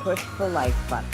push the like button.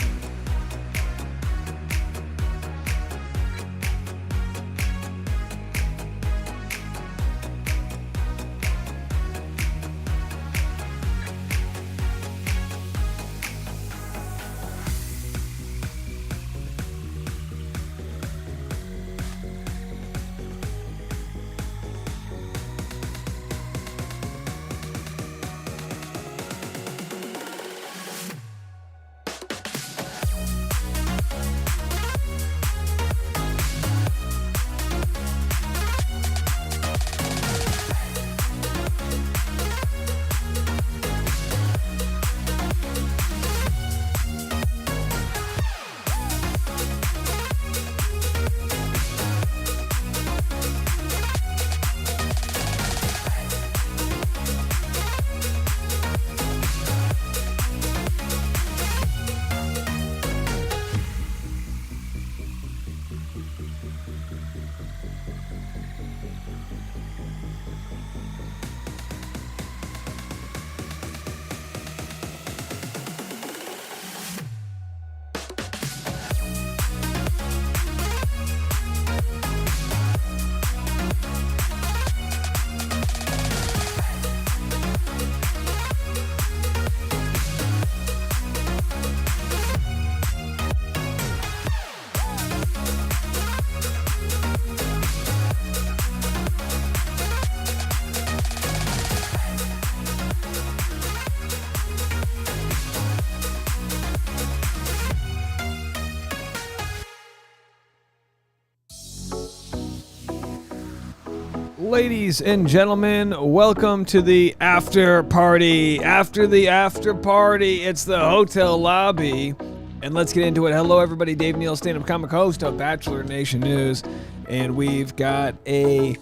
Ladies and gentlemen, welcome to the after party. After the after party, it's the hotel lobby. And let's get into it. Hello, everybody. Dave Neal, stand-up comic host of Bachelor Nation News. And we've got we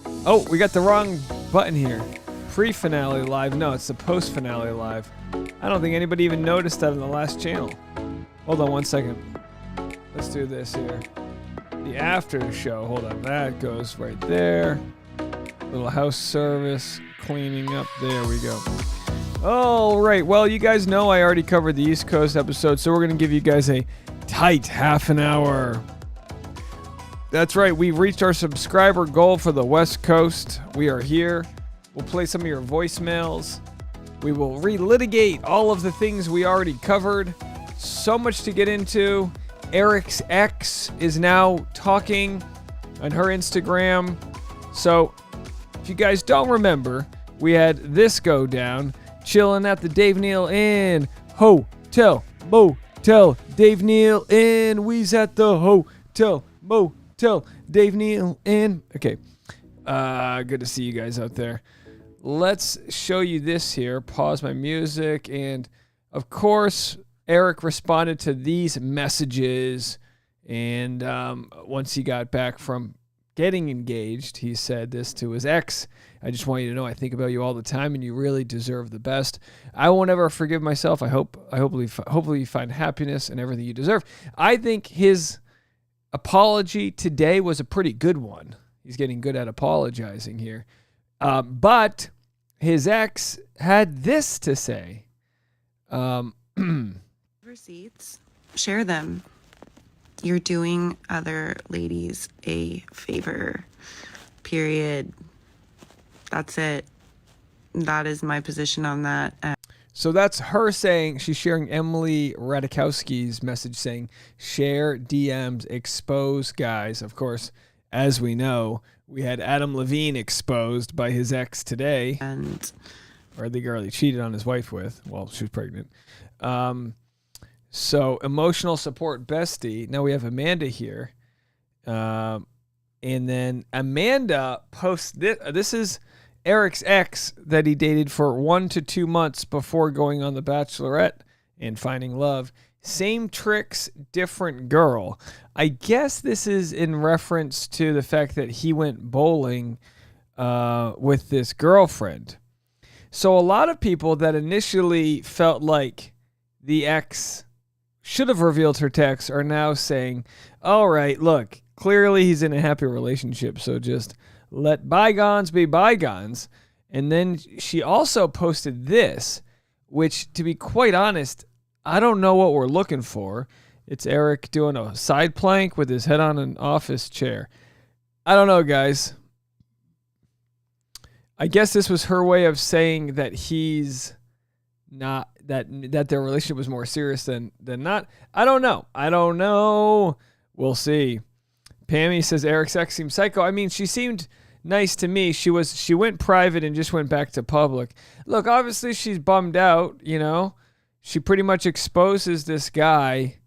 got the wrong button here. Pre-finale live. No, it's the post-finale live. I don't think anybody even noticed that on the last channel. Hold on one second. Let's do this here. The after show. Hold on. That goes right there. Little house service, cleaning up. There we go. All right. Well, you guys know I already covered the East Coast episode, so we're going to give you guys a tight half an hour. That's right. We've reached our subscriber goal for the West Coast. We are here. We'll play some of your voicemails. We will relitigate all of the things we already covered. So much to get into. Eric's ex is now talking on her Instagram. So, if you guys don't remember, we had this go down, chilling at the Dave Neal Inn Hotel Motel. Dave Neal Inn, we's at the Hotel Motel. Dave Neal Inn. Okay, good to see you guys out there. Let's show you this here. Pause my music, and of course, Eric responded to these messages, and once he got back from getting engaged, he said this to his ex: I just want you to know I think about you all the time, and you really deserve the best. I won't ever forgive myself. Hopefully you find happiness and everything you deserve. I think his apology today was a pretty good one. He's getting good at apologizing here. But his ex had this to say. Receipts, share them. You're doing other ladies a favor. Period. That's it. That is my position on that. So that's her saying, she's sharing Emily Radikowski's message saying, share DMs, expose guys. Of course, as we know, we had Adam Levine exposed by his ex today. Or the girl he cheated on his wife with. Well, she was pregnant. So, emotional support bestie. Now we have Amanda here. And then Amanda posts this. This is Eric's ex that he dated for 1 to 2 months before going on The Bachelorette and finding love. Same tricks, different girl. I guess this is in reference to the fact that he went bowling with this girlfriend. So a lot of people that initially felt like the ex should have revealed her text are now saying, all right, look, clearly he's in a happy relationship, so just let bygones be bygones. And then she also posted this, which, to be quite honest, I don't know what we're looking for. It's Eric doing a side plank with his head on an office chair. I don't know, guys. I guess this was her way of saying that he's not, that their relationship was more serious than not. I don't know. We'll see. Pammy says Eric's ex seemed psycho. I mean, she seemed nice to me. She went private and just went back to public. Look, obviously she's bummed out, you know. She pretty much exposes this guy,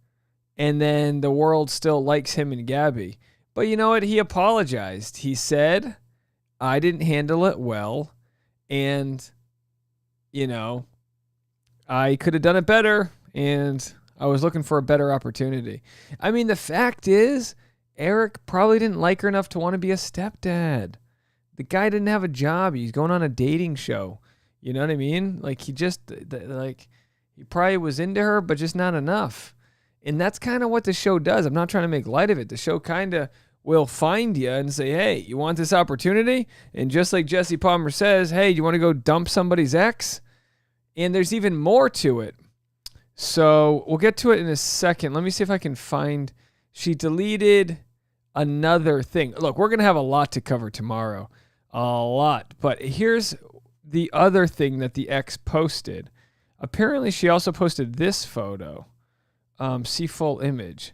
and then the world still likes him and Gabby. But you know what? He apologized. He said, I didn't handle it well, and, you know, I could have done it better, and I was looking for a better opportunity. I mean, the fact is, Eric probably didn't like her enough to want to be a stepdad. The guy didn't have a job. He's going on a dating show. You know what I mean? Like, he probably was into her, but just not enough. And that's kind of what the show does. I'm not trying to make light of it. The show kind of will find you and say, hey, you want this opportunity? And just like Jesse Palmer says, hey, do you want to go dump somebody's ex? And there's even more to it. So we'll get to it in a second. Let me see if I can find. She deleted another thing. Look, we're going to have a lot to cover tomorrow. A lot. But here's the other thing that the ex posted. Apparently, she also posted this photo. See full image.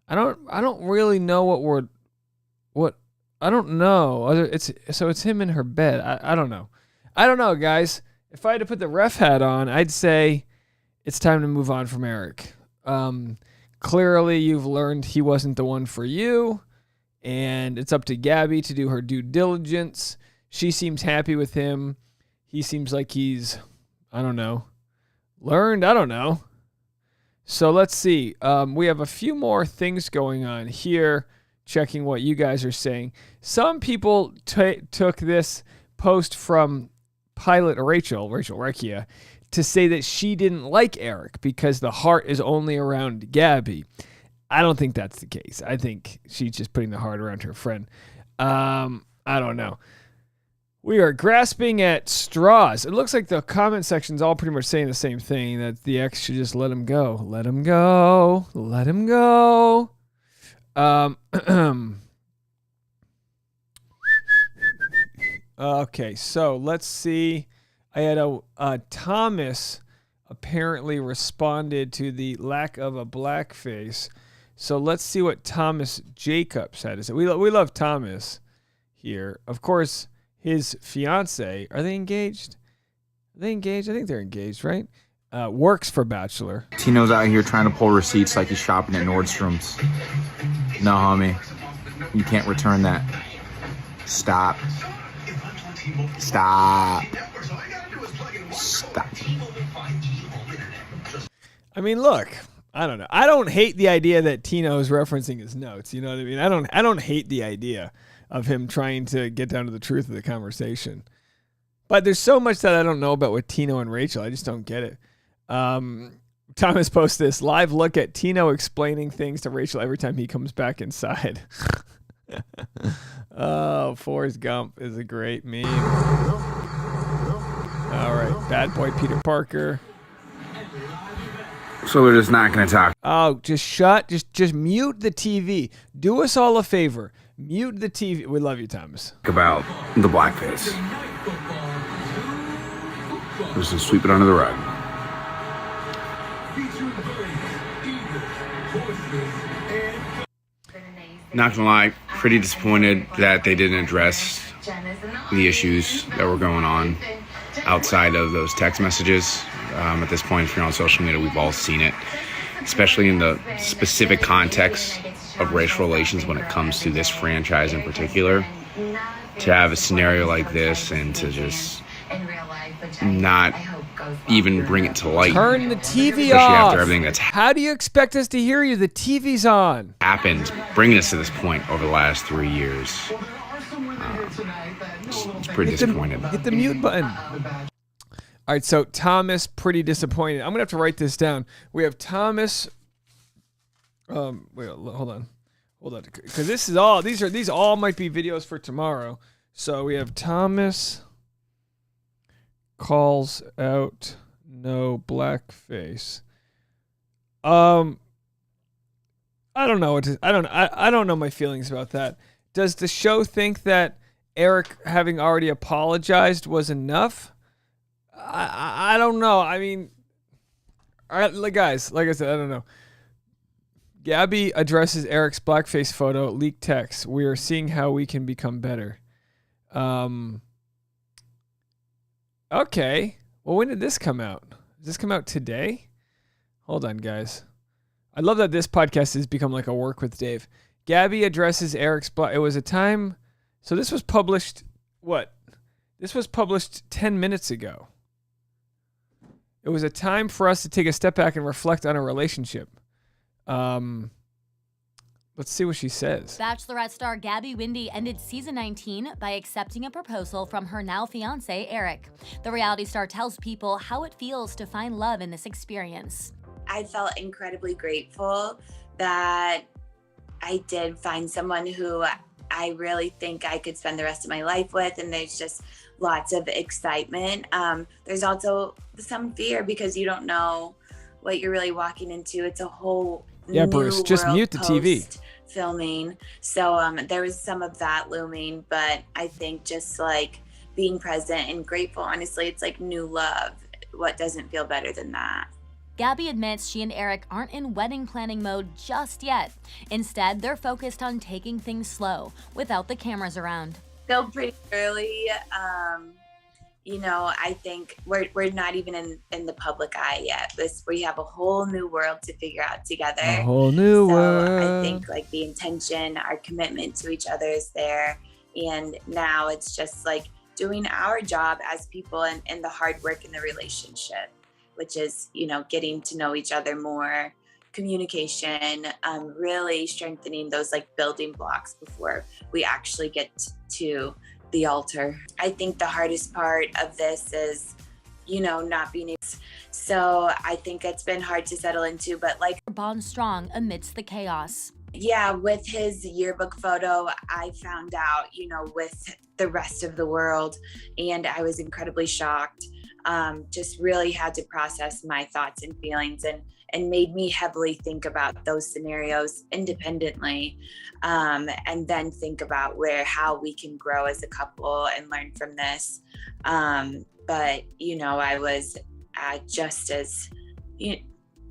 I don't really know I don't know. It's him in her bed. I don't know. I don't know, guys. If I had to put the ref hat on, I'd say it's time to move on from Eric. Clearly, you've learned he wasn't the one for you, and it's up to Gabby to do her due diligence. She seems happy with him. He seems like he's, I don't know, learned. I don't know. So let's see. We have a few more things going on here, checking what you guys are saying. Some people took this post from pilot Rachel Recchia, to say that she didn't like Eric because the heart is only around Gabby. I don't think that's the case. I think she's just putting the heart around her friend. I don't know. We are grasping at straws. It looks like the comment section's all pretty much saying the same thing, that the ex should just let him go. Let him go. Let him go. Okay, so let's see. I had Thomas apparently responded to the lack of a blackface. So let's see what Thomas Jacobs had to say. We love Thomas here. Of course, his fiance, are they engaged? Are they engaged? I think they're engaged, right? Works for Bachelor. Tino's out here trying to pull receipts like he's shopping at Nordstrom's. No, homie. You can't return that. Stop. Stop. Stop. I mean, look, I don't know. I don't hate the idea that Tino is referencing his notes. You know what I mean? I don't hate the idea of him trying to get down to the truth of the conversation. But there's so much that I don't know about with Tino and Rachel. I just don't get it. Thomas posts this live look at Tino explaining things to Rachel every time he comes back inside. Oh, Forrest Gump is a great meme. All right, bad boy Peter Parker. So we're just not going to talk. Oh, just mute the TV. Do us all a favor. Mute the TV. We love you, Thomas. About the blackface. Just to sweep it under the rug. Not gonna lie, pretty disappointed that they didn't address the issues that were going on outside of those text messages. At this point, if you're on social media, we've all seen it, especially in the specific context of race relations when it comes to this franchise in particular. To have a scenario like this and to just not even bring it to light. Turn the TV especially off. After everything that's How do you expect us to hear you? The TV's on. happened, bringing us to this point over the last 3 years. It's pretty disappointed. Hit the mute button. All right, so Thomas, pretty disappointed. I'm gonna have to write this down. We have Thomas. Wait, hold on, because this is all. These all might be videos for tomorrow. So we have Thomas calls out no blackface. Um, I don't know what to, I don't know my feelings about that. Does the show think that Eric having already apologized was enough? I don't know. I mean, guys, like I said, I don't know. Gabby addresses Eric's blackface photo, leaked text. We are seeing how we can become better. Okay. Well, when did this come out? Did this come out today? Hold on, guys. I love that this podcast has become like a work with Dave. Gabby addresses Eric's it was a time. So this was published, what? This was published 10 minutes ago. It was a time for us to take a step back and reflect on a relationship. Let's see what she says. Bachelorette star Gabby Windy ended season 19 by accepting a proposal from her now fiancé, Eric. The reality star tells people how it feels to find love in this experience. I felt incredibly grateful that I did find someone who I really think I could spend the rest of my life with, and there's just lots of excitement. There's also some fear because you don't know what you're really walking into. It's a whole Bruce, just mute the TV. Filming, so there was some of that looming, but I think just like being present and grateful, honestly, it's like new love. What doesn't feel better than that? Gabby admits she and Eric aren't in wedding planning mode just yet. Instead, they're focused on taking things slow without the cameras around. Still pretty early. I think we're not even in the public eye yet. We have a whole new world to figure out together. A whole new world. I think like the intention, our commitment to each other is there. And now it's just like doing our job as people and the hard work in the relationship, which is, getting to know each other more, communication, really strengthening those like building blocks before we actually get to the altar. I think the hardest part of this is, not being able. So I think it's been hard to settle into, but like bond strong amidst the chaos. Yeah, with his yearbook photo, I found out, with the rest of the world, and I was incredibly shocked. Just really had to process my thoughts and feelings, and made me heavily think about those scenarios independently, and then think about how we can grow as a couple and learn from this. But I was just as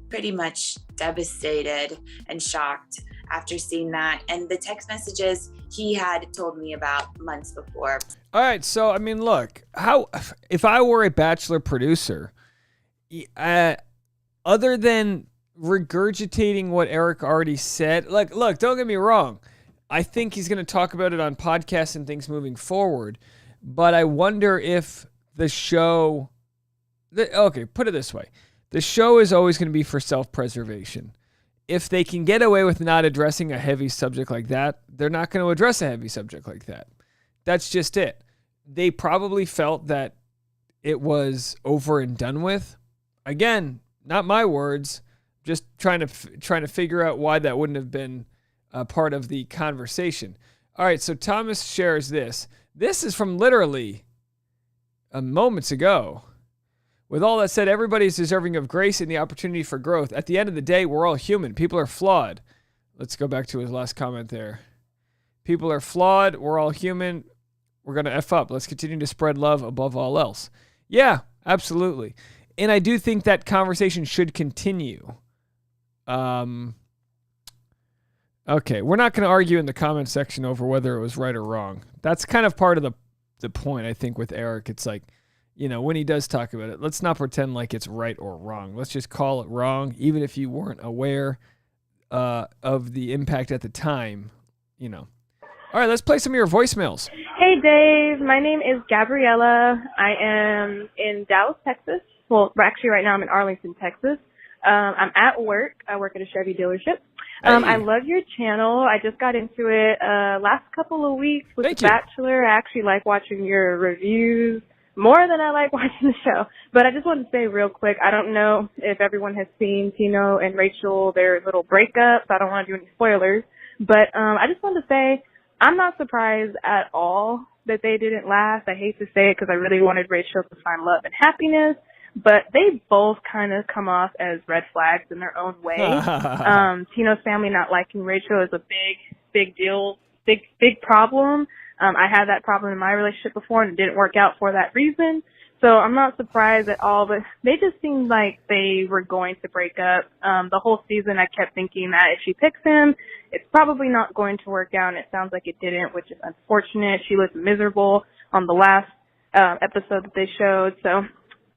pretty much devastated and shocked after seeing that, and the text messages he had told me about months before. All right, so I mean, look, if I were a Bachelor producer, other than regurgitating what Eric already said, like, look, don't get me wrong, I think he's going to talk about it on podcasts and things moving forward, but I wonder if the show, okay, put it this way, the show is always going to be for self-preservation. If they can get away with not addressing a heavy subject like that, they're not going to address a heavy subject like that. That's just it. They probably felt that it was over and done with. Again, not my words. Just trying to figure out why that wouldn't have been a part of the conversation. All right, so Thomas shares this. This is from literally moments ago. With all that said, everybody is deserving of grace and the opportunity for growth. At the end of the day, we're all human. People are flawed. Let's go back to his last comment there. People are flawed. We're all human. We're going to F up. Let's continue to spread love above all else. Yeah, absolutely. And I do think that conversation should continue. Okay, we're not going to argue in the comment section over whether it was right or wrong. That's kind of part of the point, I think, with Eric. It's like, when he does talk about it, let's not pretend like it's right or wrong. Let's just call it wrong, even if you weren't aware of the impact at the time, All right, let's play some of your voicemails. Hey, Dave. My name is Gabriella. I am in Dallas, Texas. Well, actually, right now I'm in Arlington, Texas. I'm at work. I work at a Chevy dealership. I love your channel. I just got into it last couple of weeks with The Bachelor. I actually like watching your reviews more than I like watching the show. But I just wanted to say real quick, I don't know if everyone has seen Tino and Rachel, their little breakup. I don't want to do any spoilers. But I just wanted to say I'm not surprised at all that they didn't last. I hate to say it because I really wanted Rachel to find love and happiness. but they both kind of come off as red flags in their own way. Tino's family not liking Rachel is a big deal, big problem. I had that problem in my relationship before, and it didn't work out for that reason. So I'm not surprised at all, but they just seemed like they were going to break up. The whole season I kept thinking that if she picks him, it's probably not going to work out, and it sounds like it didn't, which is unfortunate. She looked miserable on the last episode that they showed, so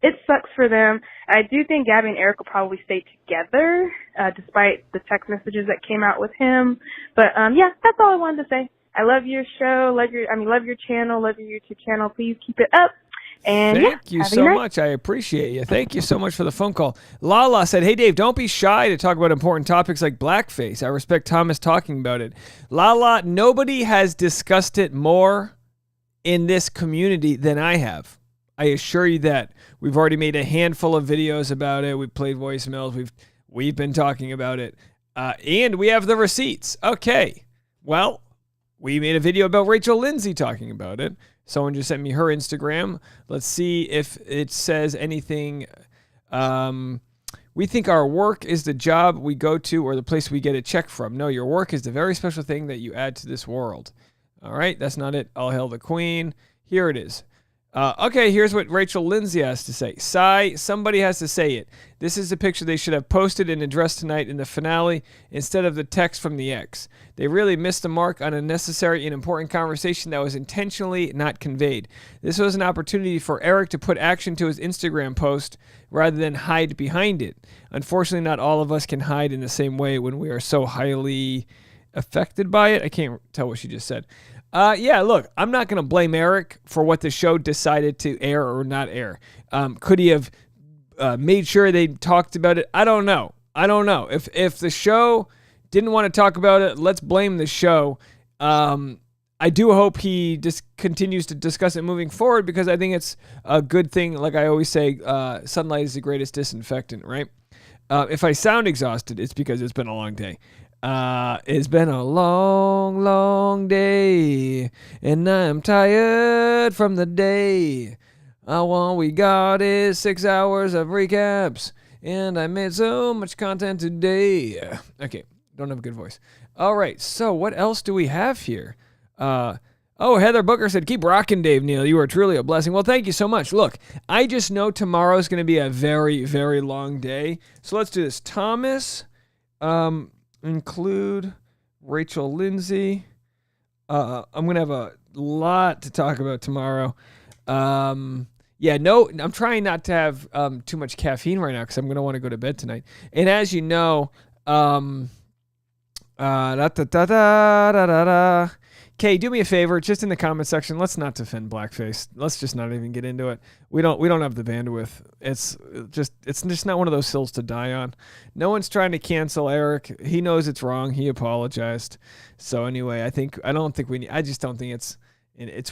it sucks for them. I do think Gabby and Eric will probably stay together, despite the text messages that came out with him. But yeah, that's all I wanted to say. I love your show, love your channel, love your YouTube channel. Please keep it up. And Thank you so much. I appreciate you. Thank you so much for the phone call. Lala said, hey, Dave, don't be shy to talk about important topics like blackface. I respect Thomas talking about it. Lala, nobody has discussed it more in this community than I have. I assure you that. We've already made a handful of videos about it. We've played voicemails. We've been talking about it. And we have the receipts. Okay. Well, we made a video about Rachel Lindsay talking about it. Someone just sent me her Instagram. Let's see if it says anything. We think our work is the job we go to or the place we get a check from. No, your work is the very special thing that you add to this world. All right, that's not it. All hail the queen. Here it is. Okay, here's what Rachel Lindsay has to say. Sigh, somebody has to say it. This is the picture they should have posted and addressed tonight in the finale instead of the text from the ex. They really missed the mark on a necessary and important conversation that was intentionally not conveyed. This was an opportunity for Eric to put action to his Instagram post rather than hide behind it. Unfortunately, not all of us can hide in the same way when we are so highly affected by it. I can't tell what she just said. Yeah, look, I'm not going to blame Eric for what the show decided to air or not air. Could he have made sure they talked about it? I don't know. If the show didn't want to talk about it, let's blame the show. I do hope he just continues to discuss it moving forward because I think it's a good thing. Like I always say, sunlight is the greatest disinfectant, right? If I sound exhausted, it's because it's been a long day. It's been a long, long day, and I'm tired from the day. All we got is 6 hours of recaps, and I made so much content today. Okay, don't have a good voice. All right, so what else do we have here? Heather Booker said, keep rocking, Dave Neal. You are truly a blessing. Well, thank you so much. Look, I just know tomorrow's going to be a very, very long day. So let's do this. Thomas, include Rachel Lindsay. I'm going to have a lot to talk about tomorrow. I'm trying not to have too much caffeine right now because I'm going to want to go to bed tonight. And as you know, Kay, do me a favor, just in the comment section, let's not defend blackface. Let's just not even get into it. We don't have the bandwidth. It's just not one of those hills to die on. No one's trying to cancel Eric. He knows it's wrong. He apologized. So anyway, I just don't think it's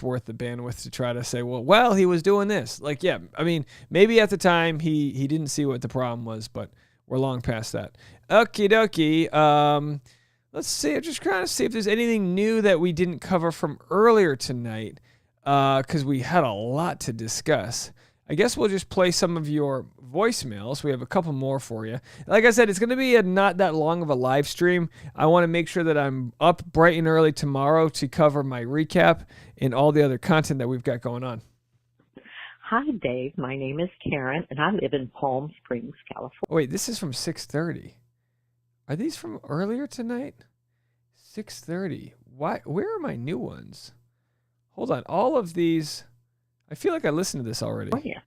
worth the bandwidth to try to say, well, he was doing this. Like, yeah, I mean, maybe at the time he didn't see what the problem was, but we're long past that. Okie dokie. Let's see. I'm just trying to see if there's anything new that we didn't cover from earlier tonight, because we had a lot to discuss. I guess we'll just play some of your voicemails. We have a couple more for you. Like I said, it's going to be not that long of a live stream. I want to make sure that I'm up bright and early tomorrow to cover my recap and all the other content that we've got going on. Hi, Dave. My name is Karen, and I live in Palm Springs, California. Wait, this is from 6:30. Are these from earlier tonight? 6:30. Why? Where are my new ones? Hold on. All of these. I feel like I listened to this already. Oh, yeah.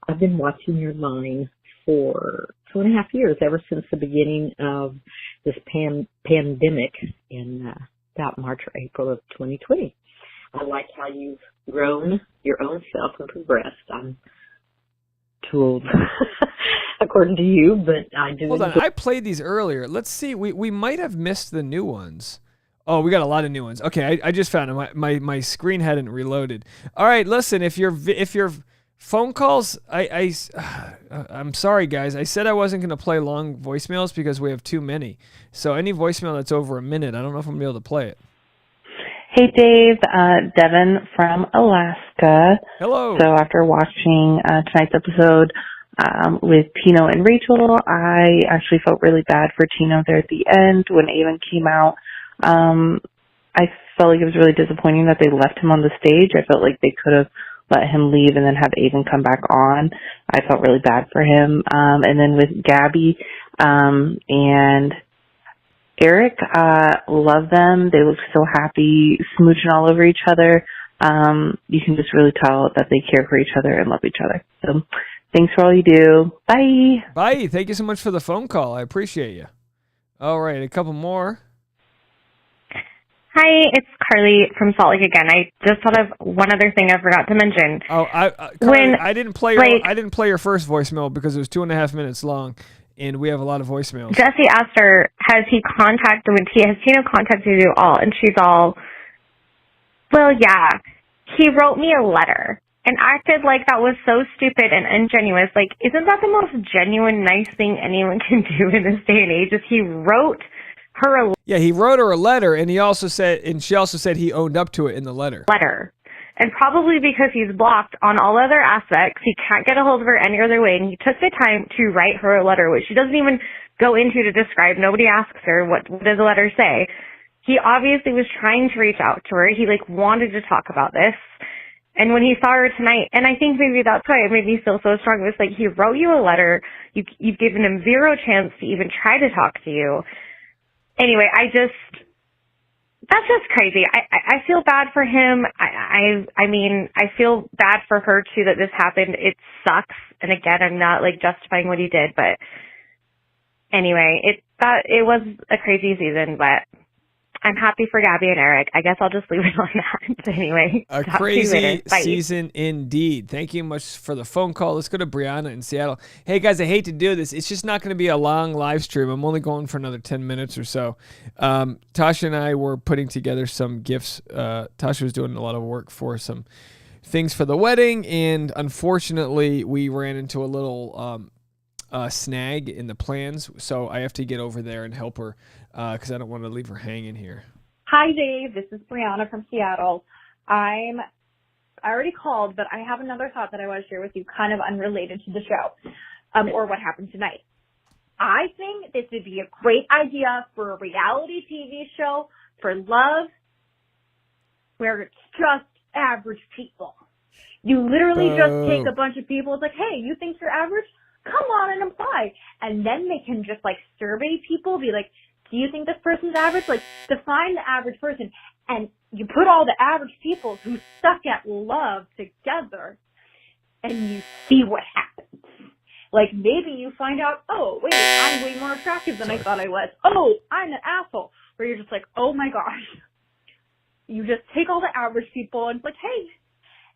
I've been watching your line for 2.5 years, ever since the beginning of this pandemic in about March or April of 2020. I like how you've grown your own self and progressed. I'm too old, according to you, but I do. Hold on, I played these earlier. Let's see. We might have missed the new ones. Oh, we got a lot of new ones. Okay, I just found them. My screen hadn't reloaded. All right, listen. If your phone calls, I'm sorry, guys. I said I wasn't going to play long voicemails because we have too many. So any voicemail that's over a minute, I don't know if I'm going to be able to play it. Hey, Dave. Devin from Alaska. Hello. So after watching tonight's episode, with Tino and Rachel. I actually felt really bad for Tino there at the end when Aven came out. I felt like it was really disappointing that they left him on the stage. I felt like they could have let him leave and then have Aven come back on. I felt really bad for him. And then with Gabby and Eric, love them. They look so happy, smooching all over each other. You can just really tell that they care for each other and love each other. So thanks for all you do. Bye. Bye. Thank you so much for the phone call. I appreciate you. All right, a couple more. Hi, it's Carly from Salt Lake again. I just thought of one other thing I forgot to mention. Oh, Carly, I didn't play your first voicemail because it was 2.5 minutes long, and we have a lot of voicemails. Jesse asked her, has Tino contacted you all? And she's all, well, yeah. He wrote me a letter and acted like that was so stupid and ingenuous. Like, isn't that the most genuine, nice thing anyone can do in this day and age? Is he wrote her a Yeah, he wrote her a letter, and she also said he owned up to it in the letter. And probably because he's blocked on all other aspects, he can't get a hold of her any other way, and he took the time to write her a letter, which she doesn't even go into to describe. Nobody asks her, what does the letter say? He obviously was trying to reach out to her. He, wanted to talk about this. And when he saw her tonight, and I think maybe that's why it made me feel so strong, it was like, he wrote you a letter, you've given him zero chance to even try to talk to you. Anyway, that's just crazy. I feel bad for him. I mean, I feel bad for her too that this happened. It sucks. And again, I'm not justifying what he did, but anyway, it was a crazy season, but I'm happy for Gabby and Eric. I guess I'll just leave it on that. Anyway, a crazy season indeed. Thank you much for the phone call. Let's go to Brianna in Seattle. Hey, guys, I hate to do this. It's just not going to be a long live stream. I'm only going for another 10 minutes or so. Tasha and I were putting together some gifts. Tasha was doing a lot of work for some things for the wedding, and unfortunately, we ran into a little snag in the plans, so I have to get over there and help her because I don't want to leave her hanging here. Hi, Dave. This is Brianna from Seattle. I already called, but I have another thought that I want to share with you, kind of unrelated to the show or what happened tonight. I think this would be a great idea for a reality TV show for love where it's just average people. You literally just take a bunch of people. It's like, hey, you think you're average? Come on and apply. And then they can just survey people, be like, do you think this person's average? Define the average person. And you put all the average people who suck at love together and you see what happens. Maybe you find out, oh, wait, I'm way more attractive than I thought I was. Oh, I'm an asshole. Where you're just like, oh my gosh. You just take all the average people and it's like, hey,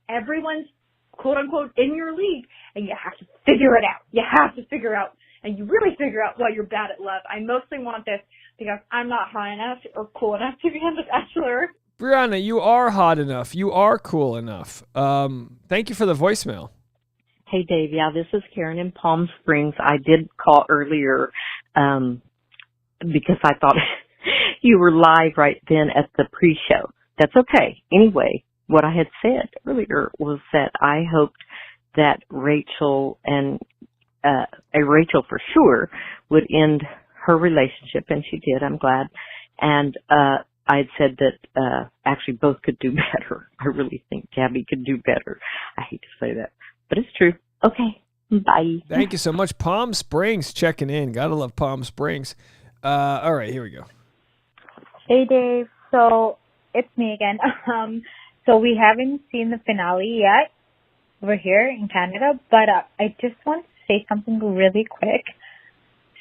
everyone's quote unquote in your league and you have to figure it out. You have to figure out, and you really figure out why you're bad at love. I mostly want this because I'm not high enough or cool enough to be on The Bachelor. Brianna, you are hot enough. You are cool enough. Thank you for the voicemail. Hey, Dave. Yeah, this is Karen in Palm Springs. I did call earlier because I thought you were live right then at the pre-show. That's okay. Anyway, what I had said earlier was that I hoped that Rachel and Rachel for sure would end her relationship, and she did. I'm glad. And I had said that actually both could do better. I really think Gabby could do better. I hate to say that, but it's true. Okay, bye. Thank you so much. Palm Springs checking in. Gotta love Palm Springs. All right, here we go. Hey, Dave. So it's me again. So we haven't seen the finale yet over here in Canada, but I just want to say something really quick.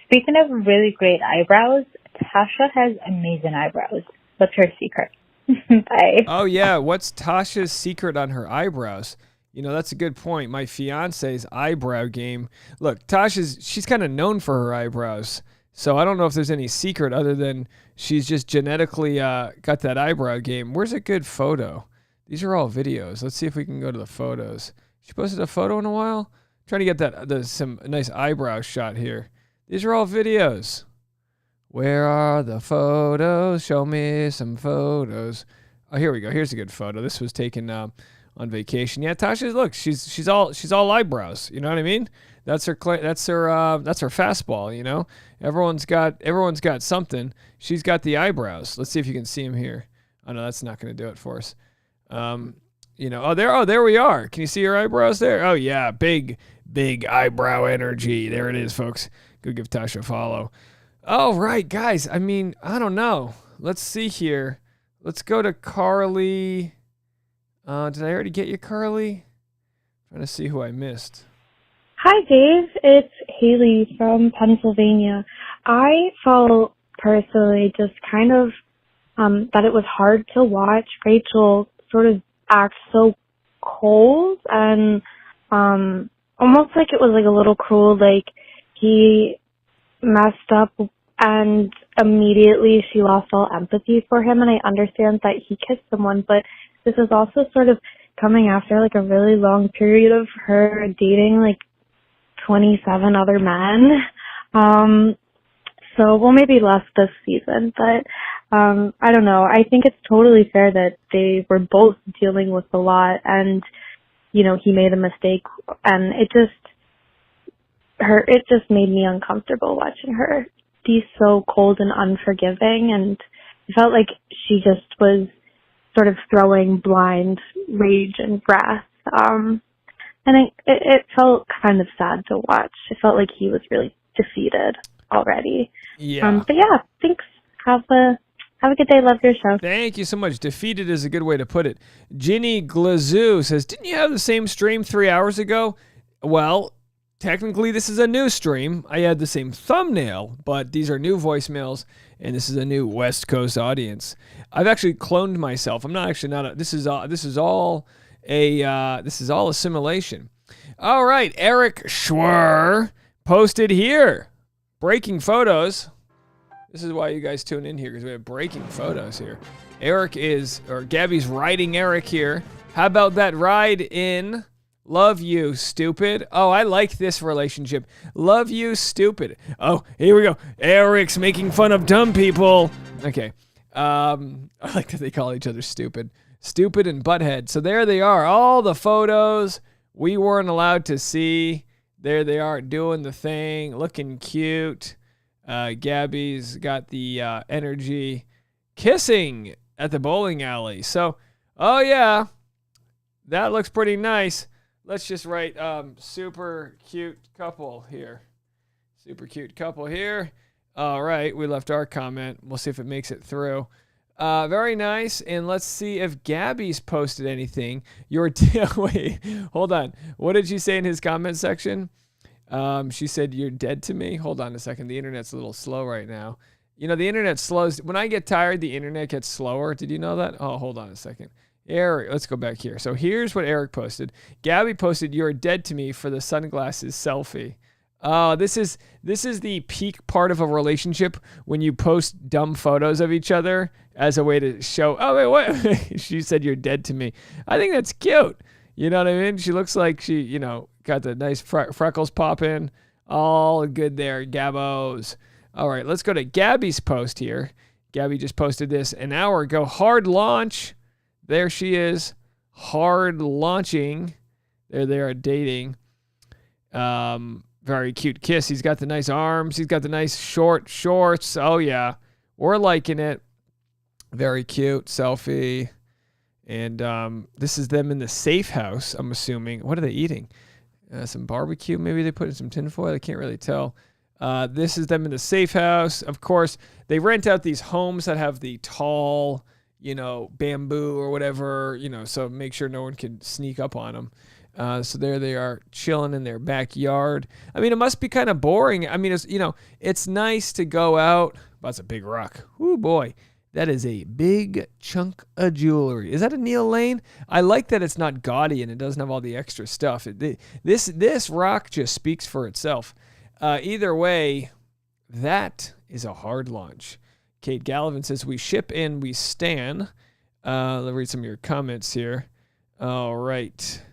Speaking of really great eyebrows, Tasha has amazing eyebrows. What's her secret? Bye. Oh, yeah. What's Tasha's secret on her eyebrows? That's a good point. My fiance's eyebrow game. Look, she's kind of known for her eyebrows. So I don't know if there's any secret other than she's just genetically got that eyebrow game. Where's a good photo? These are all videos. Let's see if we can go to the photos. She posted a photo in a while. I'm trying to get some nice eyebrow shot here. These are all videos. Where are the photos? Show me some photos. Oh, here we go. Here's a good photo. This was taken on vacation. Yeah, Tasha, look, she's all eyebrows. You know what I mean? That's her fastball. You know, everyone's got something. She's got the eyebrows. Let's see if you can see them here. Oh no, that's not going to do it for us. You know, there we are. Can you see your eyebrows there? Oh yeah, big eyebrow energy. There it is, folks. Go give Tasha a follow. All right, guys. I mean, I don't know. Let's see here. Let's go to Carly. Did I already get you, Carly? I'm trying to see who I missed. Hi, Dave. It's Haley from Pennsylvania. I felt personally just kind of that it was hard to watch Rachel sort of act so cold and almost like it was like a little cruel, like he messed up and immediately she lost all empathy for him. And I understand that he kissed someone, but this is also sort of coming after like a really long period of her dating like 27 other men. So, well, maybe less this season, but I don't know. I think it's totally fair that they were both dealing with a lot and, you know, he made a mistake and it just made me uncomfortable watching her be so cold and unforgiving, and it felt like she just was sort of throwing blind rage and wrath. And it felt kind of sad to watch. It felt like he was really defeated already. Yeah. But yeah, thanks. Have a good day. Love your show. Thank you so much. Defeated is a good way to put it. Ginny Glazoo says, didn't you have the same stream 3 hours ago? Well, technically this is a new stream. I had the same thumbnail, but these are new voicemails, and this is a new West Coast audience. I've actually cloned myself. I'm not actually this is all a simulation. All right, Eric Schwer posted here. Breaking photos. This is why you guys tune in here, because we have breaking photos here. Gabby's riding Eric here. How about that ride in? Love you, stupid. Oh, I like this relationship. Love you, stupid. Oh, here we go. Eric's making fun of dumb people. Okay. I like that they call each other stupid. Stupid and butthead. So there they are. All the photos we weren't allowed to see. There they are doing the thing, looking cute. Gabby's got the energy, kissing at the bowling alley. So, oh yeah, that looks pretty nice. Let's just write super cute couple here. Super cute couple here. All right, we left our comment. We'll see if it makes it through. Very nice. And let's see if Gabby's posted anything. Wait, hold on. What did she say in his comment section? She said, you're dead to me. Hold on a second. The internet's a little slow right now. You know, the internet slows. When I get tired, the internet gets slower. Did you know that? Oh, hold on a second. Eric, let's go back here. So here's what Eric posted. Gabby posted, you're dead to me for the sunglasses selfie. This is the peak part of a relationship when you post dumb photos of each other as a way to show, oh, wait, what? She said, you're dead to me. I think that's cute. You know what I mean? She looks like she, you know, got the nice freckles popping. All good there, Gabbos. All right, let's go to Gabby's post here. Gabby just posted this an hour ago. Hard launch. There she is. Hard launching. There they are dating. Very cute kiss. He's got the nice arms. He's got the nice short shorts. Oh, yeah. We're liking it. Very cute. Selfie. And this is them in the safe house, I'm assuming. What are they eating? Some barbecue. Maybe they put in some tinfoil. I can't really tell. This is them in the safe house. Of course, they rent out these homes that have the tall, you know, bamboo or whatever, you know, so make sure no one can sneak up on them. So there they are chilling in their backyard. I mean, it must be kind of boring. I mean, it's, you know, it's nice to go out. That's a big rock. Ooh, boy. That is a big chunk of jewelry. Is that a Neal Lane? I like that it's not gaudy and it doesn't have all the extra stuff. This rock just speaks for itself. Either way, that is a hard launch. Kate Gallivan says, we ship and we stan. Let's read some of your comments here. All right.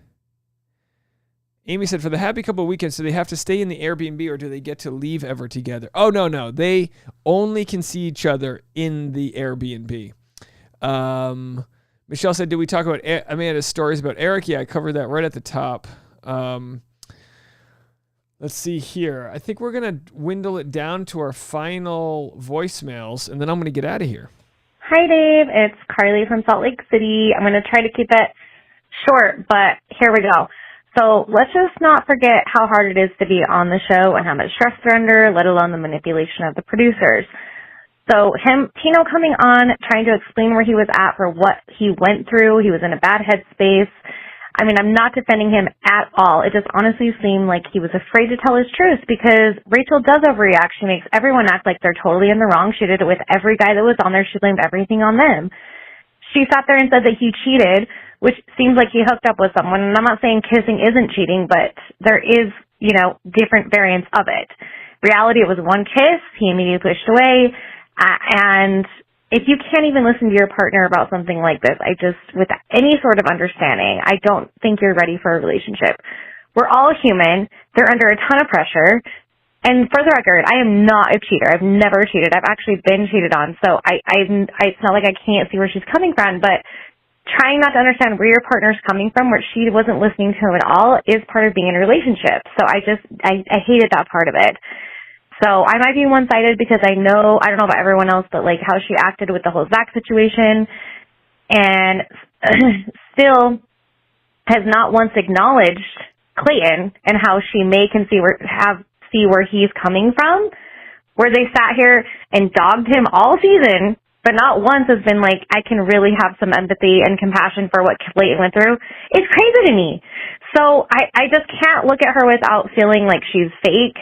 Amy said, for the happy couple weekends, do they have to stay in the Airbnb or do they get to leave ever together? Oh, no. They only can see each other in the Airbnb. Michelle said, "Did we talk about Amanda's stories about Eric?" Yeah, I covered that right at the top. Let's see here. I think we're going to dwindle it down to our final voicemails, and then I'm going to get out of here. Hi, Dave. It's Carly from Salt Lake City. I'm going to try to keep it short, but here we go. So let's just not forget how hard it is to be on the show and how much stress they're under, let alone the manipulation of the producers. So Tino coming on, trying to explain where he was at for what he went through. He was in a bad headspace. I mean, I'm not defending him at all. It just honestly seemed like he was afraid to tell his truth because Rachel does overreact. She makes everyone act like they're totally in the wrong. She did it with every guy that was on there. She blamed everything on them. She sat there and said that he cheated, which seems like he hooked up with someone. And I'm not saying kissing isn't cheating, but there is, different variants of it. Reality, it was one kiss. He immediately pushed away. And if you can't even listen to your partner about something like this, with any sort of understanding, I don't think you're ready for a relationship. We're all human. They're under a ton of pressure. And for the record, I am not a cheater. I've never cheated. I've actually been cheated on. So it's not like I can't see where she's coming from, but trying not to understand where your partner's coming from, where she wasn't listening to him at all, is part of being in a relationship. So I hated that part of it. So I might be one-sided because I don't know about everyone else, but like how she acted with the whole Zach situation, and still has not once acknowledged Clayton and how she can see where he's coming from, where they sat here and dogged him all season, but not once has been like, I can really have some empathy and compassion for what Clayton went through. It's crazy to me. So I just can't look at her without feeling like she's fake.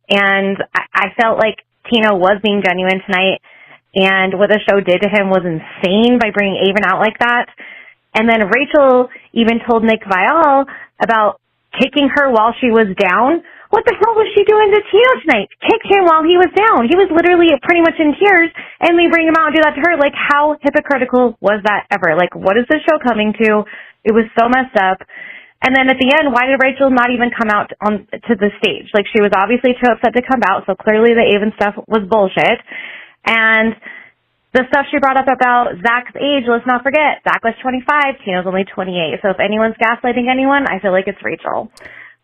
And I felt like Tino was being genuine tonight, and what the show did to him was insane by bringing Aven out like that. And then Rachel even told Nick Viall about kicking her while she was down. What the hell was she doing to Tino tonight? Kick him while he was down. He was literally pretty much in tears, and they bring him out and do that to her. Like, how hypocritical was that ever? Like, what is this show coming to? It was so messed up. And then at the end, why did Rachel not even come out to the stage? Like, she was obviously too upset to come out, so clearly the Aven stuff was bullshit. And the stuff she brought up about Zach's age, let's not forget, Zach was 25, Tino's only 28. So if anyone's gaslighting anyone, I feel like it's Rachel.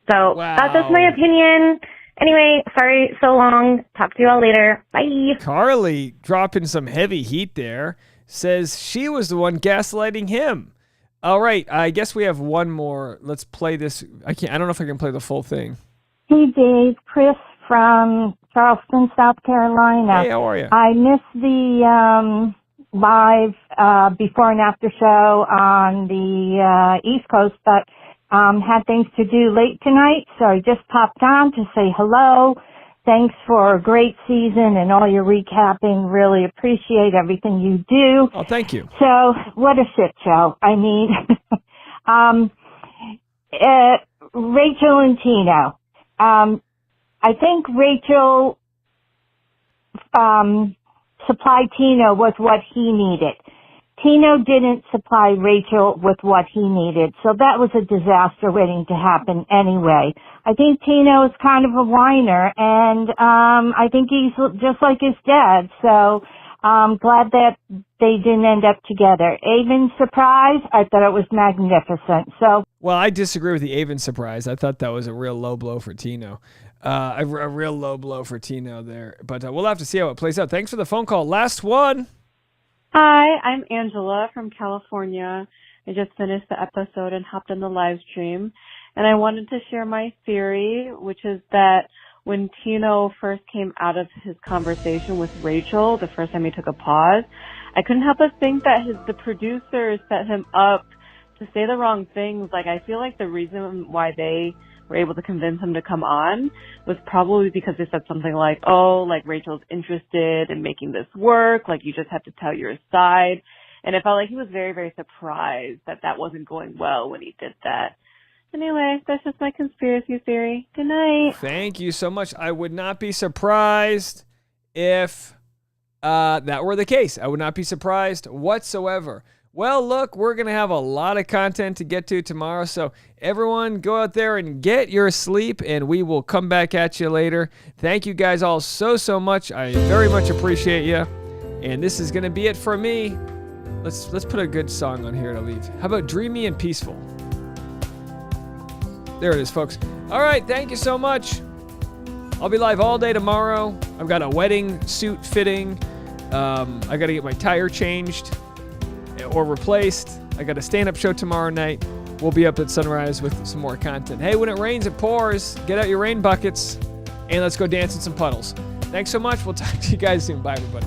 So That's just my opinion. Anyway, sorry so long. Talk to you all later. Bye. Carly dropping some heavy heat there, says she was the one gaslighting him. All right, I guess we have one more. Let's play this. I don't know if I can play the full thing. Hey, Dave. Chris from Charleston, South Carolina. Hey, how are you? I missed the live before and after show on the East Coast, but had things to do late tonight, so I just popped on to say hello. Thanks for a great season and all your recapping. Really appreciate everything you do. Oh, thank you. So, what a shit show. I mean, Rachel and Tino. I think Rachel supplied Tino with what he needed. Tino didn't supply Rachel with what he needed, so that was a disaster waiting to happen anyway. I think Tino is kind of a whiner, and I think he's just like his dad, so I'm glad that they didn't end up together. Aven's surprise, I thought it was magnificent. Well, I disagree with the Aven surprise. I thought that was a real low blow for Tino. A real low blow for Tino there, but we'll have to see how it plays out. Thanks for the phone call. Last one. Hi, I'm Angela from California. I just finished the episode and hopped on the live stream. And I wanted to share my theory, which is that when Tino first came out of his conversation with Rachel, the first time he took a pause, I couldn't help but think that the producers set him up to say the wrong things. Like, I feel like the reason why they were able to convince him to come on was probably because they said something like, oh, like Rachel's interested in making this work, like you just have to tell your side. And it felt like he was very, very surprised that that wasn't going well when he did that. Anyway, that's just my conspiracy theory. Good night. Thank you so much. I would not be surprised if that were the case. I would not be surprised whatsoever. Well, look, we're going to have a lot of content to get to tomorrow, so everyone go out there and get your sleep, and we will come back at you later. Thank you guys all so much. I very much appreciate you, and this is going to be it for me. Let's put a good song on here to leave. How about Dreamy and Peaceful? There it is, folks. All right, thank you so much. I'll be live all day tomorrow. I've got a wedding suit fitting. I got to get my tire changed or replaced. I got a stand-up show tomorrow night. We'll be up at sunrise with some more content. Hey, when it rains, it pours. Get out your rain buckets, and let's go dance in some puddles. Thanks so much. We'll talk to you guys soon. Bye, everybody.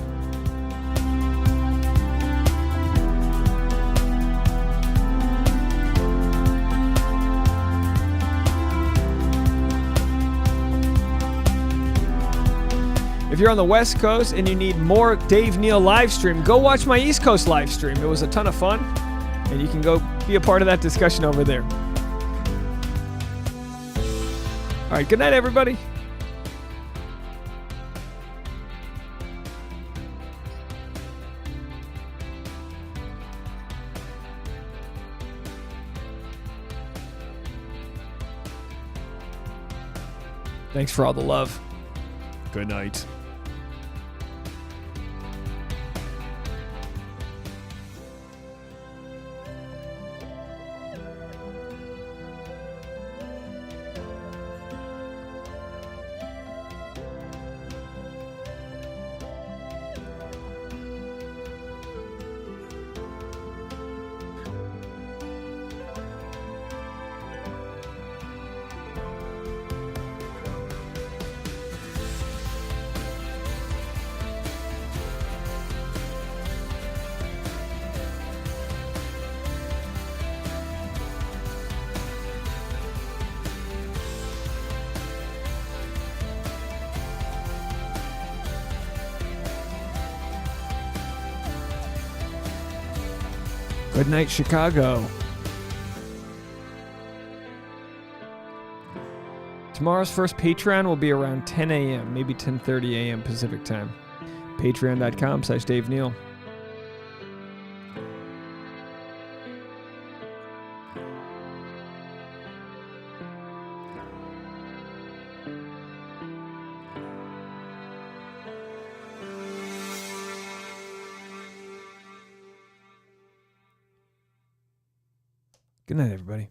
If you're on the West Coast and you need more Dave Neal live stream, go watch my East Coast live stream. It was a ton of fun, and you can go be a part of that discussion over there. All right, good night, everybody. Thanks for all the love. Good night. Good night, Chicago. Tomorrow's first Patreon will be around 10 a.m., maybe 10:30 a.m. Pacific time. Patreon.com/Dave Neal. Good night, everybody.